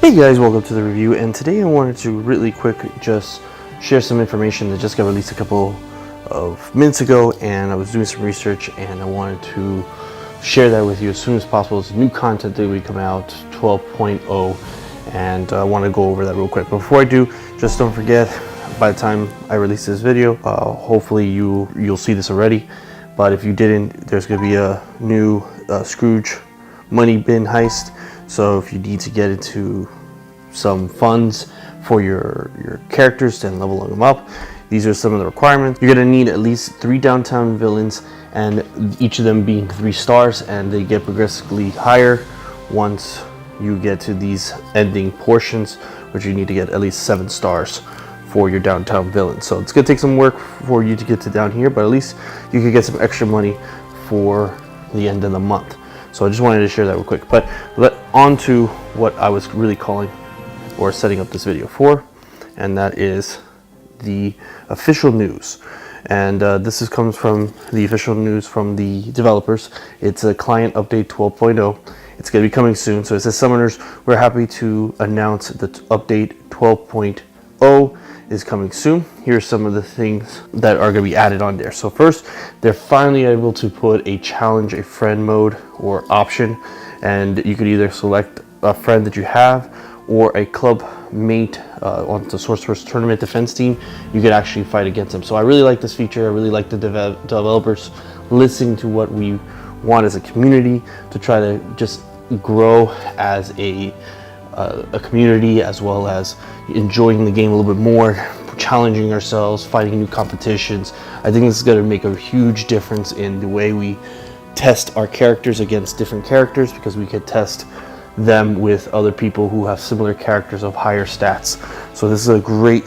Hey guys, welcome to the review, and today I wanted to really quick just share some information that just got released a couple of minutes ago, and I was doing some research and I wanted to share that with you as soon as possible. It's new content that we come out 12.0 and I want to go over that real quick. But before I do, just don't forget, by the time I release this video, hopefully you'll see this already, but if you didn't, there's going to be a new Scrooge Money bin heist. So if you need to get into some funds for your characters and leveling them up, these are some of the requirements. You're going to need at least 3 downtown villains, and each of them being 3 stars, and they get progressively higher once you get to these ending portions, which you need to get at least 7 stars for your downtown villain. So it's going to take some work for you to get to down here, but at least you could get some extra money for the end of the month. So I just wanted to share that real quick. But on to what I was really calling or setting up this video for, and that is the official news. And this comes from the official news from the developers. It's a client update 12.0. It's going to be coming soon. So it says, Summoners, we're happy to announce that update 12.0 is coming soon. Here's some of the things that are going to be added on there. So first, they're finally able to put a challenge a friend mode or option, and you could either select a friend that you have or a club mate on the Sorcerer's tournament defense team. You could actually fight against them. So I really like this feature. I really like the developers listening to what we want as a community to try to just grow as a community, as well as enjoying the game a little bit more, challenging ourselves, fighting new competitions. I think this is going to make a huge difference in the way we test our characters against different characters, because we could test them with other people who have similar characters of higher stats. So this is a great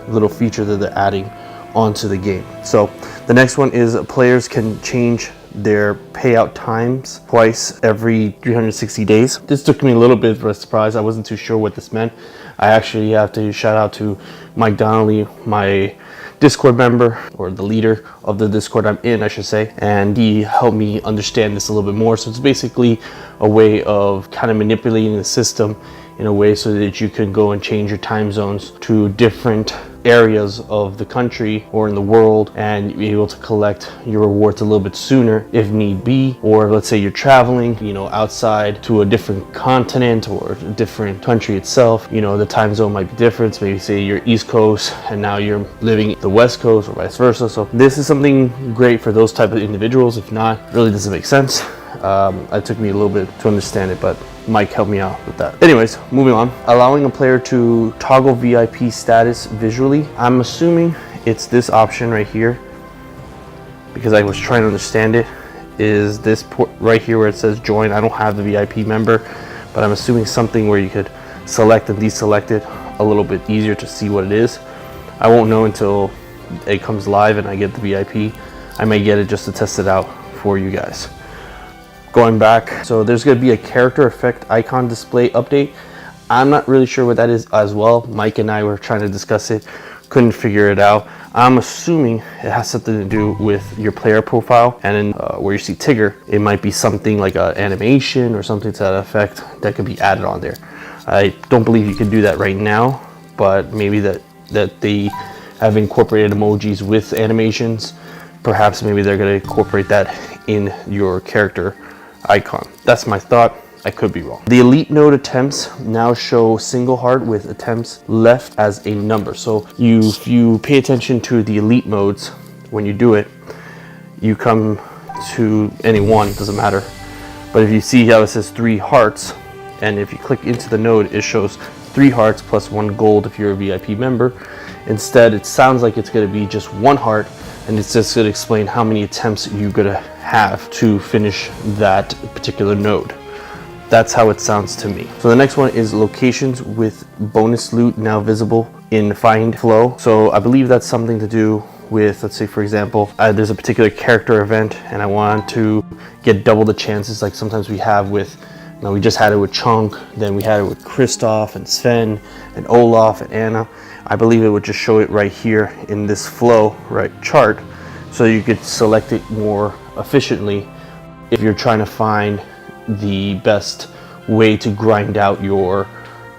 little feature that they're adding onto the game. So the next one is players can change their payout times twice every 360 days. This took me a little bit of a surprise. I wasn't too sure what this meant. I actually have to shout out to Mike Donnelly, my Discord member, or the leader of the Discord I'm in, I should say, and he helped me understand this a little bit more. So it's basically a way of kind of manipulating the system in a way so that you can go and change your time zones to different areas of the country or in the world, and be able to collect your rewards a little bit sooner if need be. Or let's say you're traveling, outside to a different continent or a different country itself, the time zone might be different. So maybe say you're East Coast and now you're living the West Coast, or vice versa. So this is something great for those type of individuals. If not, it really doesn't make sense. It took me a little bit to understand it, but Mike helped me out with that. Anyways, moving on. Allowing a player to toggle VIP status visually. I'm assuming it's this option right here, because I was trying to understand it. Is this port right here where it says join? I don't have the VIP member, but I'm assuming something where you could select and deselect it a little bit easier to see what it is. I won't know until it comes live and I get the VIP. I may get it just to test it out for you guys. Going back, so there's going to be a character effect icon display update. I'm not really sure what that is as well. Mike and I were trying to discuss it, couldn't figure it out. I'm assuming it has something to do with your player profile, and then where you see Tigger, it might be something like an animation or something to that effect that could be added on there. I don't believe you can do that right now, but maybe that they have incorporated emojis with animations. Perhaps maybe they're going to incorporate that in your character icon. That's my thought. I could be wrong. The elite node attempts now show single heart with attempts left as a number. So if you pay attention to the elite modes, when you do it, you come to any one, doesn't matter. But if you see how it says 3 hearts, and if you click into the node, it shows 3 hearts plus 1 gold if you're a VIP member. Instead, it sounds like it's going to be just 1 heart, and it's just going to explain how many attempts you're going to have to finish that particular node. That's how it sounds to me. So the next one is locations with bonus loot now visible in Find Flow. So I believe that's something to do with, let's say for example, there's a particular character event and I want to get double the chances, like sometimes we have with, we just had it with Chunk, then we had it with Kristoff and Sven and Olaf and Anna. I believe it would just show it right here in this flow chart, so you could select it more efficiently if you're trying to find the best way to grind out your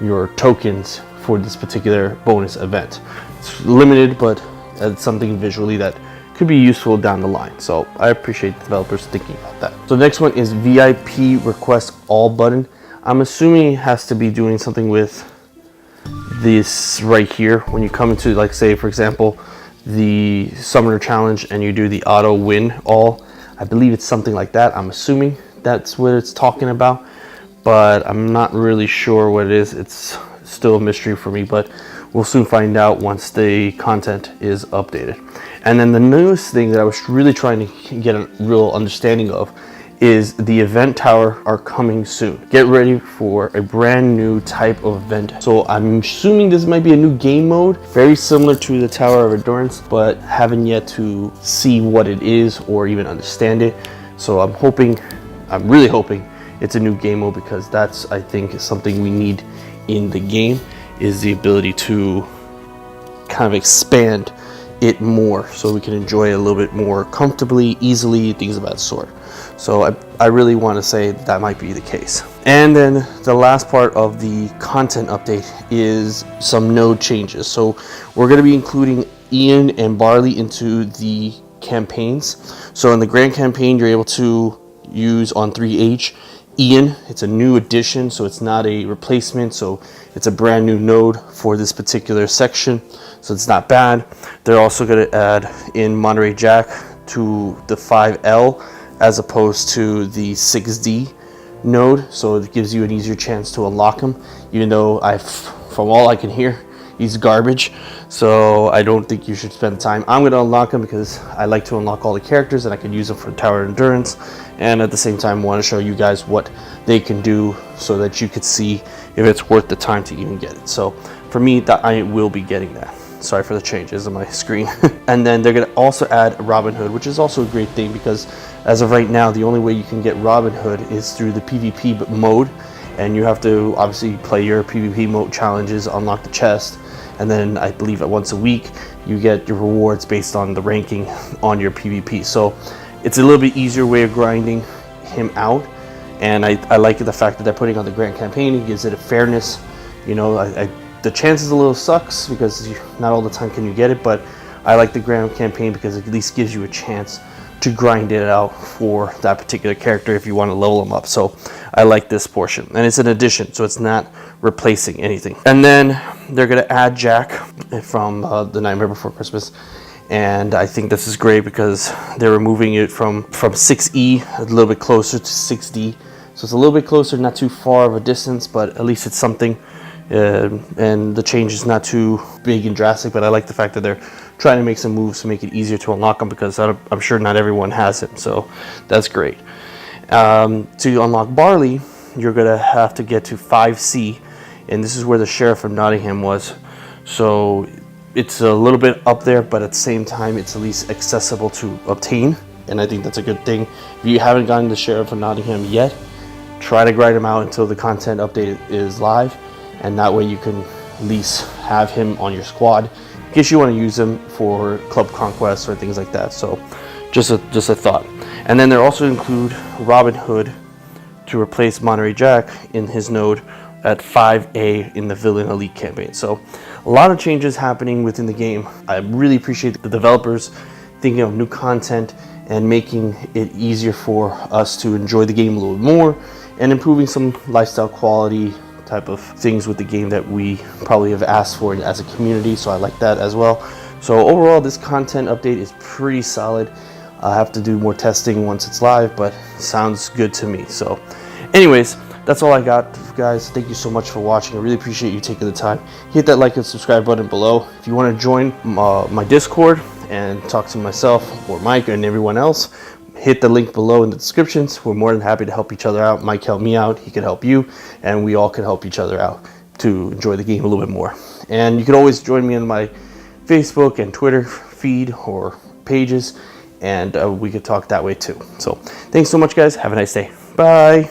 your tokens for this particular bonus event. It's limited, but it's something visually that could be useful down the line. So I appreciate the developers thinking about that. So the next one is VIP request all button. I'm assuming it has to be doing something with this right here. When you come into, like, say for example, the summoner challenge and you do the auto win all, I believe it's something like that. I'm assuming that's what it's talking about, but I'm not really sure what it is. It's still a mystery for me, but we'll soon find out once the content is updated. And then the newest thing that I was really trying to get a real understanding of is the event tower are coming soon. Get ready for a brand new type of event. So I'm assuming this might be a new game mode, very similar to the Tower of Endurance, but haven't yet to see what it is or even understand it. So I'm really hoping it's a new game mode, because that's, I think, is something we need in the game, is the ability to kind of expand it more so we can enjoy it a little bit more comfortably, easily, things of that sort. So I really want to say that might be the case. And then the last part of the content update is some node changes. So we're going to be including Ian and Barley into the campaigns. So in the grand campaign, you're able to use on 3H Ian. It's a new addition, so it's not a replacement, so it's a brand new node for this particular section, so it's not bad. They're also going to add in Monterey Jack to the 5L as opposed to the 6D node, so it gives you an easier chance to unlock him, even though from all I can hear, he's garbage. So I don't think you should spend time. I'm going to unlock him because I like to unlock all the characters and I can use them for Tower of Endurance, and at the same time want to show you guys what they can do so that you could see if it's worth the time to even get it. So for me, that I will be getting that. Sorry for the changes on my screen. And then they're going to also add Robin Hood, which is also a great thing, because as of right now, the only way you can get Robin Hood is through the PvP mode, and you have to obviously play your PvP mode challenges, unlock the chest, and then I believe that once a week you get your rewards based on the ranking on your PvP. So it's a little bit easier way of grinding him out, and I like the fact that they're putting on the grand campaign. It gives it a fairness. You know, the chances a little sucks because not all the time can you get it, but I like the grand campaign because it at least gives you a chance to grind it out for that particular character if you want to level them up. So I like this portion, and it's an addition, so it's not replacing anything. And then they're going to add Jack from the Nightmare Before Christmas, and I think this is great because they're removing it from 6E a little bit closer to 6D, so it's a little bit closer, not too far of a distance, but at least it's something. And the change is not too big and drastic, but I like the fact that they're trying to make some moves to make it easier to unlock them, because I'm sure not everyone has him, so that's great. To unlock Barley, you're gonna have to get to 5C, and this is where the Sheriff of Nottingham was, so it's a little bit up there, but at the same time it's at least accessible to obtain, and I think that's a good thing. If you haven't gotten the Sheriff of Nottingham yet, try to grind him out until the content update is live, and that way you can at least have him on your squad in case you want to use him for club conquests or things like that. So just a thought. And then they also include Robin Hood to replace Monterey Jack in his node at 5A in the Villain Elite campaign. So a lot of changes happening within the game. I really appreciate the developers thinking of new content and making it easier for us to enjoy the game a little more, and improving some lifestyle quality type of things with the game that we probably have asked for as a community. So I like that as well. So overall, this content update is pretty solid. I have to do more testing once it's live, but sounds good to me. So anyways, that's all I got, guys. Thank you so much for watching. I really appreciate you taking the time. Hit that like and subscribe button below. If you want to join my Discord and talk to myself or Mike and everyone else, hit the link below in the descriptions. We're more than happy to help each other out. Mike helped me out, he could help you, and we all can help each other out to enjoy the game a little bit more. And you can always join me on my Facebook and Twitter feed or pages, and we could talk that way too. So thanks so much, guys. Have a nice day. Bye.